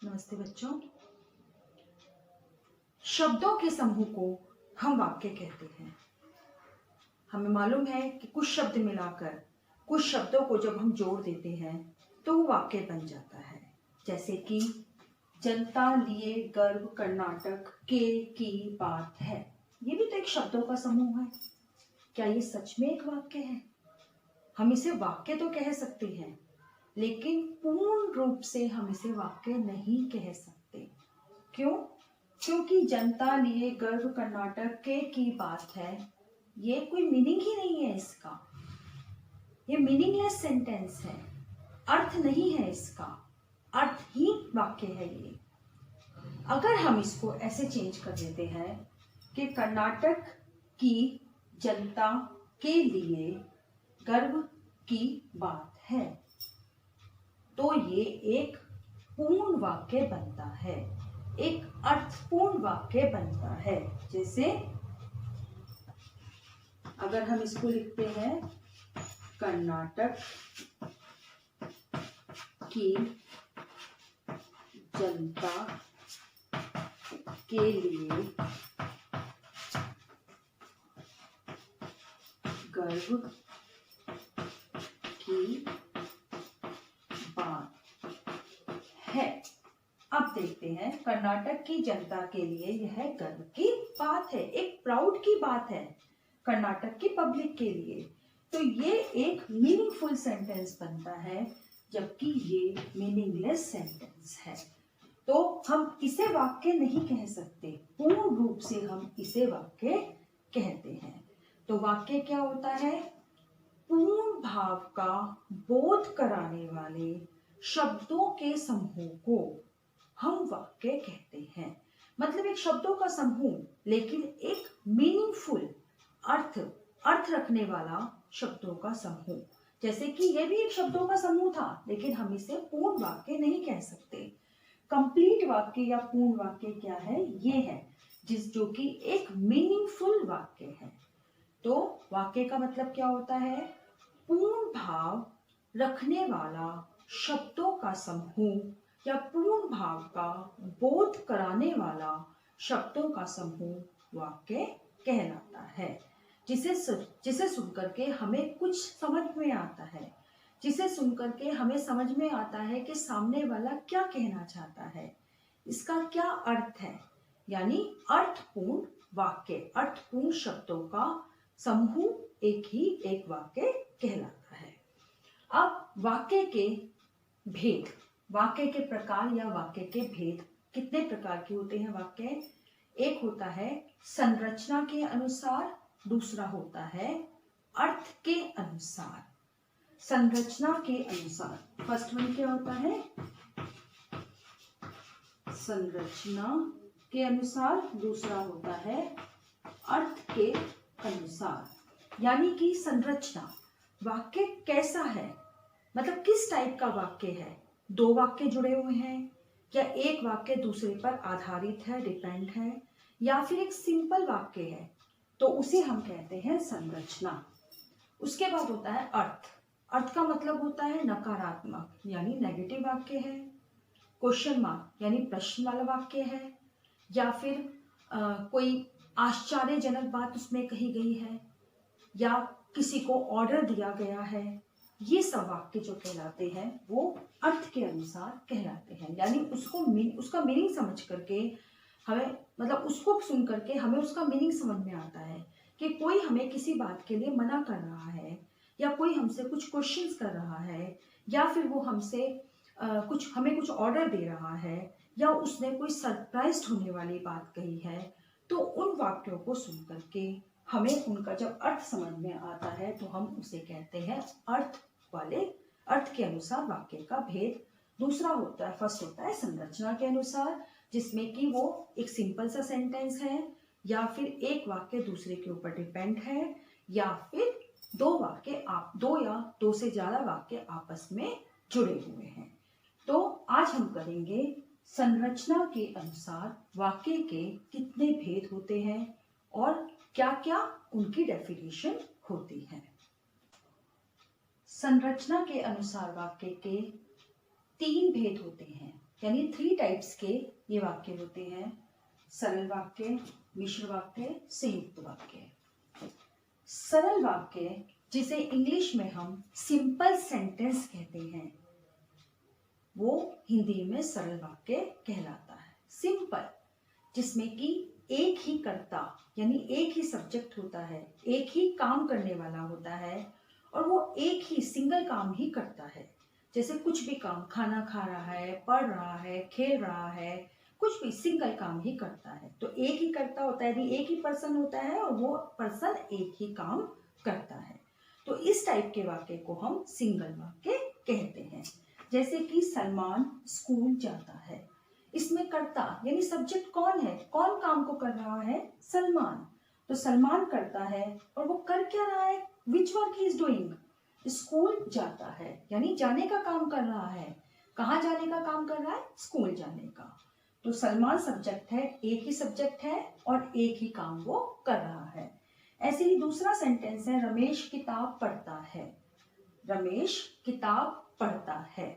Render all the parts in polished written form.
नमस्ते बच्चों। शब्दों के समूह को हम वाक्य कहते हैं। हमें मालूम है कि कुछ शब्द मिलाकर कुछ शब्दों को जब हम जोड़ देते हैं तो वो वाक्य बन जाता है। जैसे कि जनता लिए गर्व कर्नाटक के की बात है। ये भी तो एक शब्दों का समूह है। क्या ये सच में एक वाक्य है? हम इसे वाक्य तो कह सकते हैं, लेकिन पूर्ण रूप से हम इसे वाक्य नहीं कह सकते। क्यों? क्योंकि जनता लिए गर्व कर्नाटक के की बात है, ये कोई मीनिंग ही नहीं है इसका। ये मीनिंगलेस सेंटेंस है, अर्थ नहीं है इसका, अर्थहीन वाक्य है ये। अगर हम इसको ऐसे चेंज कर देते हैं कि कर्नाटक की जनता के लिए गर्व की बात है, तो ये एक पूर्ण वाक्य बनता है, एक अर्थपूर्ण वाक्य बनता है। जैसे अगर हम इसको लिखते हैं कर्नाटक की जनता के लिए गर्व की बात है। अब देखते हैं, कर्नाटक की जनता के लिए यह गर्व की बात है, एक प्राउड की बात है कर्नाटक की पब्लिक के लिए। तो ये एक मीनिंगफुल सेंटेंस बनता है, जबकि ये मीनिंगलेस सेंटेंस है। तो हम इसे वाक्य नहीं कह सकते, पूर्ण रूप से हम इसे वाक्य कहते हैं। तो वाक्य क्या होता है? पूर्ण भाव का बोध कराने वाले शब्दों के समूह को हम वाक्य कहते हैं। मतलब एक शब्दों का समूह, लेकिन एक मीनिंगफुल अर्थ रखने वाला शब्दों का समूह। जैसे कि यह भी एक शब्दों का समूह था, लेकिन हम इसे पूर्ण वाक्य नहीं कह सकते। कंप्लीट वाक्य या पूर्ण वाक्य क्या है? ये है जो कि एक मीनिंगफुल वाक्य है। तो वाक्य का मतलब क्या होता है? पूर्ण भाव रखने वाला शब्दों का समूह या पूर्ण भाव का बोध कराने वाला शब्दों का समूह वाक्य कहलाता है। जिसे सुनकर के हमें कुछ समझ में आता है, जिसे सुनकर के हमें समझ में आता है कि सामने वाला क्या कहना चाहता है, इसका क्या अर्थ है। यानी अर्थपूर्ण वाक्य, अर्थपूर्ण शब्दों का समूह एक वाक्य कहलाता है। अब वाक्य के भेद, वाक्य के प्रकार या वाक्य के भेद कितने प्रकार के होते हैं वाक्य? एक होता है संरचना के अनुसार, दूसरा होता है अर्थ के अनुसार। संरचना के अनुसार, फर्स्ट वन क्या होता है? संरचना के अनुसार, दूसरा होता है अर्थ के अनुसार। यानी कि संरचना, वाक्य कैसा है, मतलब किस टाइप का वाक्य है। दो वाक्य जुड़े हुए हैं, या एक वाक्य दूसरे पर आधारित है, डिपेंड है, या फिर एक सिंपल वाक्य है, तो उसे हम कहते हैं संरचना। उसके बाद होता है अर्थ। अर्थ का मतलब होता है नकारात्मक, यानी नेगेटिव वाक्य है। क्वेश्चन मार्क यानी प्रश्न वाला वाक्य है, या फिर कोई आश्चर्यजनक बात उसमें कही गई है, या किसी को ऑर्डर दिया गया है। ये सब वाक्य जो कहलाते हैं वो अर्थ के अनुसार कहलाते हैं। यानी उसका मीनिंग समझ करके हमें, मतलब उसको सुन करके हमें उसका मीनिंग समझ में आता है कि कोई हमें किसी बात के लिए मना कर रहा है, या कोई हमसे कुछ क्वेश्चंस कर रहा है, या फिर वो हमसे हमें कुछ ऑर्डर दे रहा है, या उसने कोई सरप्राइज होने वाली बात कही है। तो उन वाक्यों को सुन करके हमें उनका जब अर्थ समझ में आता है तो हम उसे कहते हैं अर्थ के अनुसार वाक्य का भेद। दूसरा होता है, फर्स्ट होता है संरचना के अनुसार, जिसमें कि वो एक सिंपल सा सेंटेंस है, या फिर एक वाक्य दूसरे के ऊपर डिपेंड है, या फिर दो या दो से ज्यादा वाक्य आपस में जुड़े हुए हैं। तो आज हम करेंगे संरचना के अनुसार वाक्य के कितने भेद होते हैं और क्या क्या उनकी डेफिनेशन होती है। संरचना के अनुसार वाक्य के 3 भेद होते हैं। यानी 3 टाइप्स के ये वाक्य होते हैं, सरल वाक्य, मिश्र वाक्य, संयुक्त वाक्य। सरल वाक्य जिसे इंग्लिश में हम सिंपल सेंटेंस कहते हैं, वो हिंदी में सरल वाक्य कहलाता है। सिंपल, जिसमें कि एक ही कर्ता यानी एक ही सब्जेक्ट होता है, एक ही काम करने वाला होता है और वो एक ही सिंगल काम ही करता है। जैसे कुछ भी काम, खाना खा रहा है, पढ़ रहा है, खेल रहा है, कुछ भी सिंगल काम ही करता है। तो एक ही कर्ता होता है, यानी एक ही पर्सन होता है और वो पर्सन एक ही काम करता है। तो इस टाइप के वाक्य को हम सिंगल वाक्य कहते हैं। जैसे कि सलमान स्कूल जाता है, इसमें कर्ता यानी सब्जेक्ट कौन है, कौन काम को कर रहा है, सलमान। तो सलमान करता है और वो कर क्या रहा है, which work he is doing, school जाता है यानी जाने का काम कर रहा है। कहाँ जाने का काम कर रहा है, स्कूल जाने का। तो सलमान सब्जेक्ट है, एक ही सब्जेक्ट है और एक ही काम वो कर रहा है। ऐसे ही दूसरा सेंटेंस है, रमेश किताब पढ़ता है। रमेश किताब पढ़ता है,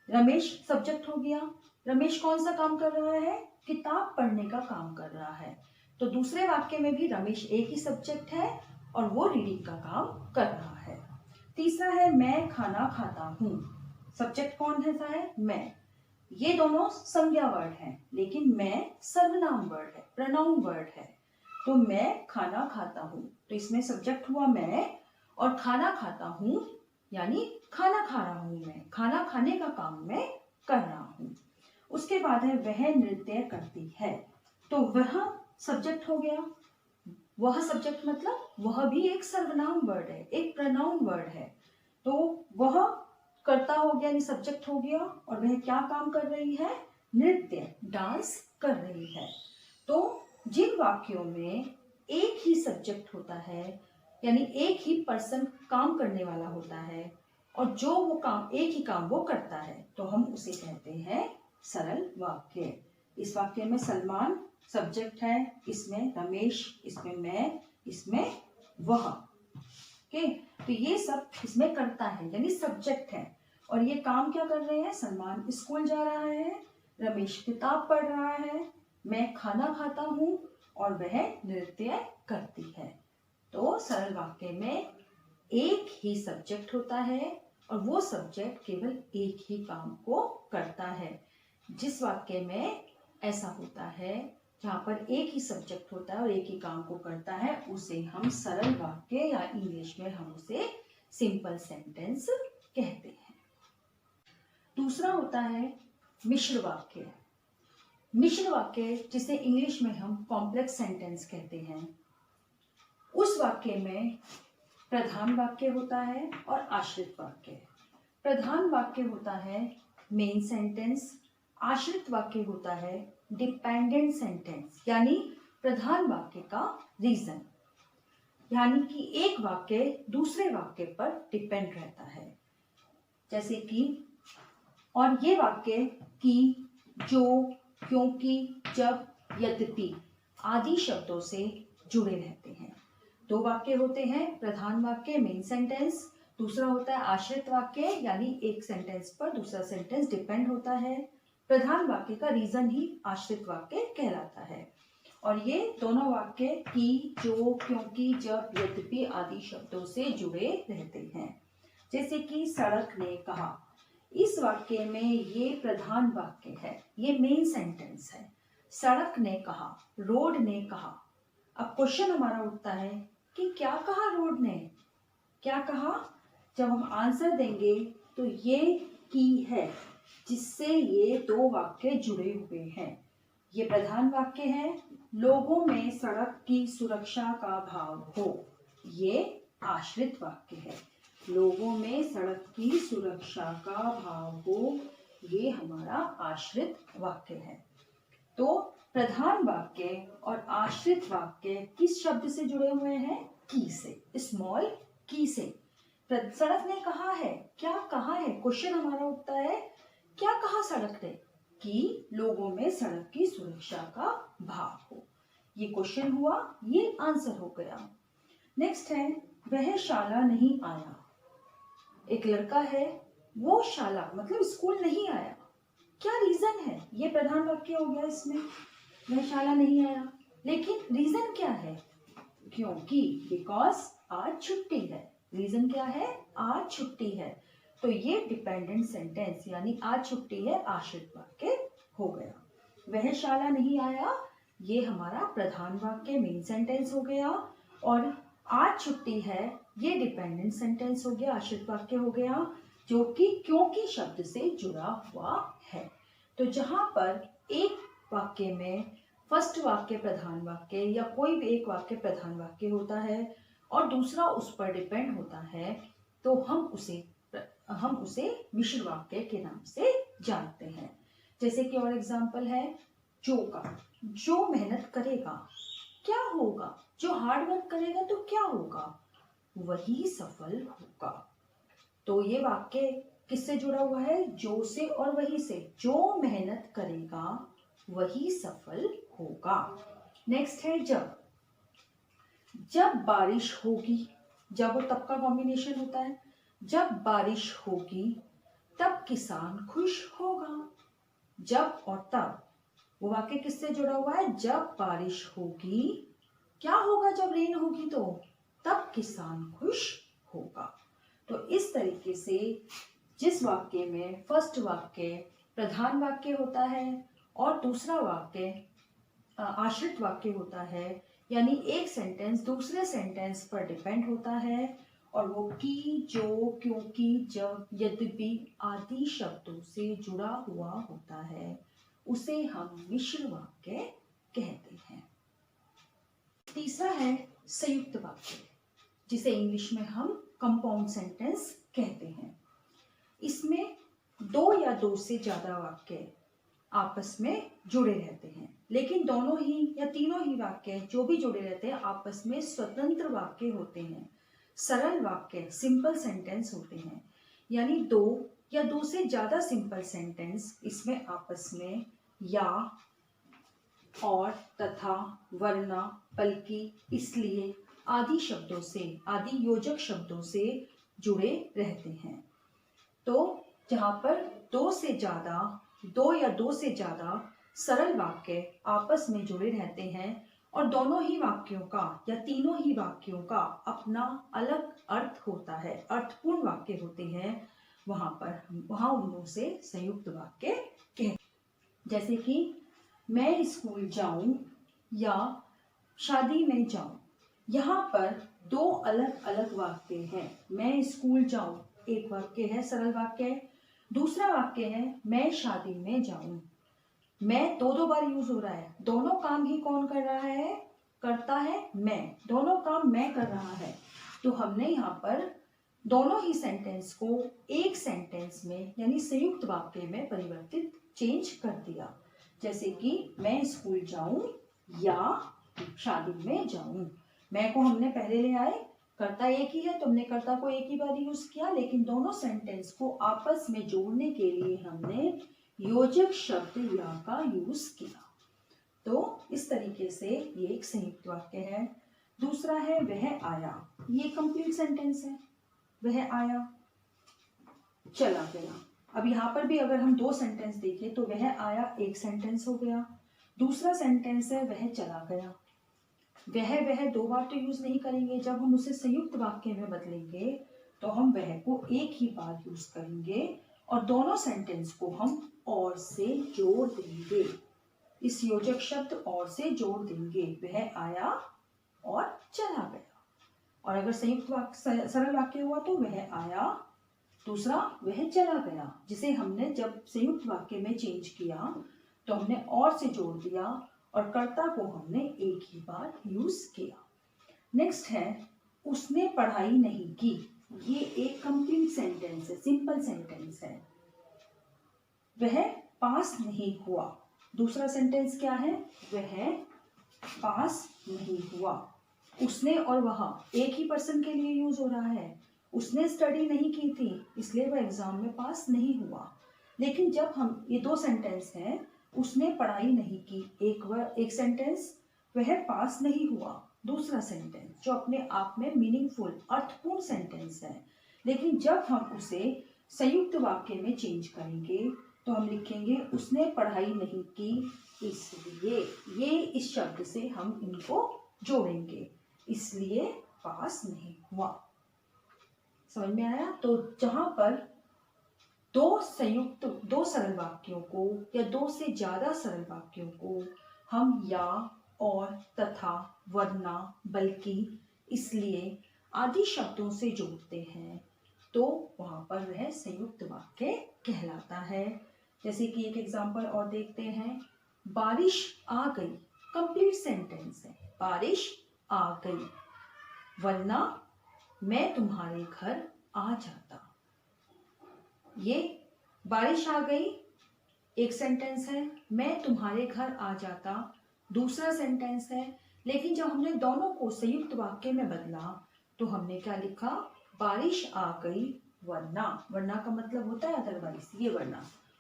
रमेश सब्जेक्ट हो गया। रमेश कौन सा काम कर रहा है, किताब पढ़ने का काम कर रहा है। तो दूसरे वाक्य में भी रमेश एक ही सब्जेक्ट है और वो रीडिंग का काम कर रहा है। तीसरा है, मैं खाना खाता हूँ। सब्जेक्ट कौन है, मैं। ये दोनों संज्ञा वर्ड हैं, लेकिन मैं सर्वनाम वर्ड है, प्रोनाउन वर्ड है। तो मैं खाना खाता हूँ, तो इसमें सब्जेक्ट हुआ मैं और खाना खाता हूँ यानी खाना खा रहा हूँ मैं, खाना खाने का काम मैं कर रहा हूँ। उसके बाद है, वह नृत्य करती है। तो वह सब्जेक्ट हो गया, वह सब्जेक्ट मतलब वह भी एक सर्वनाम वर्ड है, एक प्रोनाउन वर्ड है। तो वह कर्ता हो गया यानी सब्जेक्ट हो गया और वह क्या काम कर रही है, नृत्य, डांस कर रही है। तो जिन वाक्यों में एक ही सब्जेक्ट होता है यानी एक ही पर्सन काम करने वाला होता है और जो वो काम, एक ही काम वो करता है, तो हम उसे कहते हैं सरल वाक्य। इस वाक्य में सलमान सब्जेक्ट है, इसमें रमेश, इसमें मैं, इसमें वह। ओके, तो ये सब इसमें करता है यानी सब्जेक्ट है और ये काम क्या कर रहे हैं, सलमान स्कूल जा रहा है, रमेश किताब पढ़ रहा है, मैं खाना खाता हूँ और वह नृत्य करती है। तो सरल वाक्य में एक ही सब्जेक्ट होता है और वो सब्जेक्ट केवल एक ही काम को करता है। जिस वाक्य में ऐसा होता है जहाँ पर एक ही सब्जेक्ट होता है और एक ही काम को करता है, उसे हम सरल वाक्य या इंग्लिश में हम उसे सिंपल सेंटेंस कहते हैं। दूसरा होता है मिश्र वाक्य। मिश्र वाक्य जिसे इंग्लिश में हम कॉम्प्लेक्स सेंटेंस कहते हैं, उस वाक्य में प्रधान वाक्य होता है और आश्रित वाक्य। प्रधान वाक्य होता है मेन सेंटेंस, आश्रित वाक्य होता है डिपेंडेंट सेंटेंस, यानी प्रधान वाक्य का रीजन, यानी कि एक वाक्य दूसरे वाक्य पर डिपेंड रहता है। जैसे कि, और ये वाक्य की, जो, क्योंकि, जब, यद्यपि आदि शब्दों से जुड़े रहते हैं। दो वाक्य होते हैं, प्रधान वाक्य मेन सेंटेंस, दूसरा होता है आश्रित वाक्य, यानी एक सेंटेंस पर दूसरा सेंटेंस डिपेंड होता है। प्रधान वाक्य का रीजन ही आश्रित वाक्य कहलाता है और ये दोनों वाक्य की, जो, क्योंकि, जब, यद्यपि आदि शब्दों से जुड़े रहते हैं। जैसे कि सड़क ने कहा, इस वाक्य में ये प्रधान वाक्य है, ये मेन सेंटेंस है। सड़क ने कहा, रोड ने कहा। अब क्वेश्चन हमारा उठता है कि क्या कहा रोड ने, क्या कहा। जब हम आंसर देंगे तो ये की है जिससे ये दो वाक्य जुड़े हुए हैं। ये प्रधान वाक्य है, लोगों में सड़क की सुरक्षा का भाव हो। ये आश्रित वाक्य है, लोगों में सड़क की सुरक्षा का भाव हो, ये हमारा आश्रित वाक्य है। तो प्रधान वाक्य और आश्रित वाक्य किस शब्द से जुड़े हुए हैं, की से, स्मॉल की से। सड़क ने कहा है, क्या कहा है, क्वेश्चन हमारा उठता है क्या कहा सड़क ने, कि लोगों में सड़क की सुरक्षा का भाव हो। ये क्वेश्चन हुआ, ये आंसर हो गया। नेक्स्ट है, वह शाला नहीं आया। एक लड़का है, वो शाला मतलब स्कूल नहीं आया, क्या रीजन है? ये प्रधान वाक्य हो गया, इसमें वह शाला नहीं आया। लेकिन रीजन क्या है? क्योंकि, बिकॉज आज छुट्टी है। रीजन क्या है? आज छुट्टी है। तो ये डिपेंडेंट सेंटेंस यानी आज छुट्टी है आश्रित वाक्य हो गया। वह शाला नहीं आया, ये हमारा प्रधान वाक्य मेन सेंटेंस हो गया। और आज छुट्टी है, ये डिपेंडेंट सेंटेंस हो गया, आश्रित वाक्य हो गया, जो कि क्योंकि शब्द से जुड़ा हुआ है। तो जहां पर एक वाक्य में फर्स्ट वाक्य प्रधान वाक्य या कोई भी एक वाक्य प्रधान वाक्य होता है और दूसरा उस पर डिपेंड होता है, तो हम उसे मिश्र वाक्य के नाम से जानते हैं। जैसे कि और एग्जांपल है जो का, जो मेहनत करेगा क्या होगा? जो हार्ड वर्क करेगा तो क्या होगा? वही सफल होगा। तो ये वाक्य किससे जुड़ा हुआ है? जो से और वही से। जो मेहनत करेगा वही सफल होगा। नेक्स्ट है जब। जब बारिश होगी, जब और तब का कॉम्बिनेशन होता है। जब बारिश होगी तब किसान खुश होगा। जब और तब, वो वाक्य किससे जुड़ा हुआ है? जब बारिश होगी, क्या होगा जब रेन होगी? तो तब किसान खुश होगा। तो इस तरीके से जिस वाक्य में फर्स्ट वाक्य प्रधान वाक्य होता है और दूसरा वाक्य आश्रित वाक्य होता है, यानी एक सेंटेंस दूसरे सेंटेंस पर डिपेंड होता है और वो की, जो, क्योंकि, जब, यद्यपि आदि शब्दों से जुड़ा हुआ होता है, उसे हम मिश्र वाक्य कहते हैं। तीसरा है संयुक्त वाक्य, जिसे इंग्लिश में हम कंपाउंड सेंटेंस कहते हैं। इसमें दो या दो से ज्यादा वाक्य आपस में जुड़े रहते हैं, लेकिन दोनों ही या तीनों ही वाक्य जो भी जुड़े रहते हैं आपस में स्वतंत्र वाक्य होते हैं, सरल वाक्य, सिंपल सेंटेंस होते हैं। यानी दो या दो से ज्यादा सिंपल सेंटेंस इसमें आपस में या, और, तथा, वरना, बल्कि, इसलिए आदि शब्दों से, आदि योजक शब्दों से जुड़े रहते हैं। तो जहां पर दो या दो से ज्यादा सरल वाक्य आपस में जुड़े रहते हैं और दोनों ही वाक्यों का या तीनों ही वाक्यों का अपना अलग अर्थ होता है, अर्थपूर्ण वाक्य होते हैं, वहां उनमें से संयुक्त वाक्य कहते। जैसे कि मैं स्कूल जाऊं या शादी में जाऊं, यहाँ पर दो अलग अलग वाक्य हैं। मैं स्कूल जाऊं एक वाक्य है, सरल वाक्य है। दूसरा वाक्य है मैं शादी में जाऊं। मैं दो बार यूज हो रहा है, दोनों काम ही कौन कर रहा है? करता है मैं, दोनों काम मैं कर रहा है। तो हमने यहाँ पर दोनों ही सेंटेंस को एक सेंटेंस में यानी संयुक्त वाक्य में परिवर्तित चेंज कर दिया। जैसे कि मैं स्कूल जाऊं या शादी में जाऊं। मैं को हमने पहले ले आए, कर्ता एक ही है तो हमने कर्ता को एक ही बार यूज किया, लेकिन दोनों सेंटेंस को आपस में जोड़ने के लिए हमने योजक शब्द या का यूज किया। तो इस तरीके से ये एक संयुक्त वाक्य है। दूसरा है वह आया, ये कंप्लीट सेंटेंस है। वह आया, चला गया। अब यहाँ पर भी अगर हम दो सेंटेंस देखें तो वह आया एक सेंटेंस हो गया, दूसरा सेंटेंस है वह चला गया। वह दो बार तो यूज नहीं करेंगे, जब हम उसे संयुक्त वाक्य में बदलेंगे तो हम वह को एक ही बार यूज करेंगे और दोनों सेंटेंस को हम और से जोड़ देंगे। इस योजक शब्द और से जोड़ देंगे, वह आया और चला गया। और अगर संयुक्त वाक्य सरल वाक्य हुआ तो वह आया, दूसरा वह चला गया, जिसे हमने जब संयुक्त वाक्य में चेंज किया तो हमने और से जोड़ दिया और कर्ता को हमने एक ही बार यूज किया। नेक्स्ट है उसने पढ़ाई नहीं की। ये एक कंप्लीट सेंटेंस है, सिंपल सेंटेंस है। वह पास नहीं हुआ। दूसरा सेंटेंस क्या है? वह पास नहीं हुआ। उसने और वह एक ही पर्सन के लिए यूज हो रहा है। उसने स्टडी नहीं की थी इसलिए वह एग्जाम में पास नहीं हुआ। लेकिन जब हम ये दो सेंटेंस हैं, उसने पढ़ाई नहीं की एक सेंटेंस, वह पास नहीं हुआ दूसरा सेंटेंस, जो अपने आप में मीनिंगफुल अर्थपूर्ण सेंटेंस है। लेकिन जब हम उसे संयुक्त वाक्य में चेंज करेंगे तो हम लिखेंगे उसने पढ़ाई नहीं की इसलिए, ये इस शब्द से हम इनको जोड़ेंगे, इसलिए पास नहीं हुआ। समझ में आया? तो जहां पर दो सरल वाक्यों को या दो से ज्यादा सरल वाक्यों को हम या, और, तथा, वरना, बल्कि, इसलिए आदि शब्दों से जोड़ते हैं तो वहां पर वह संयुक्त वाक्य कहलाता है। जैसे कि एक एग्जांपल और देखते हैं, बारिश आ गई, कंप्लीट सेंटेंस है, बारिश आ गई, वरना मैं तुम्हारे घर आ जाता। ये बारिश आ गई एक सेंटेंस है, मैं तुम्हारे घर आ जाता दूसरा सेंटेंस है, लेकिन जब हमने दोनों को संयुक्त वाक्य में बदला तो हमने क्या लिखा, बारिश आ गई वरना, वरना का मतलब होता है अदरवाइज, ये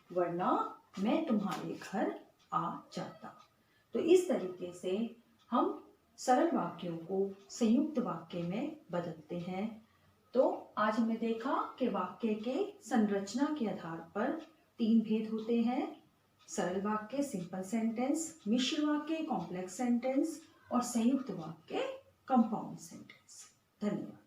वरना मैं तुम्हारे घर आ जाता। तो इस तरीके से हम सरल वाक्यों को संयुक्त वाक्य में बदलते हैं। तो आज हमने देखा कि वाक्य के संरचना के आधार पर 3 भेद होते हैं, सरल वाक्य सिंपल सेंटेंस, मिश्र वाक्य कॉम्प्लेक्स सेंटेंस और संयुक्त वाक्य कंपाउंड सेंटेंस। धन्यवाद।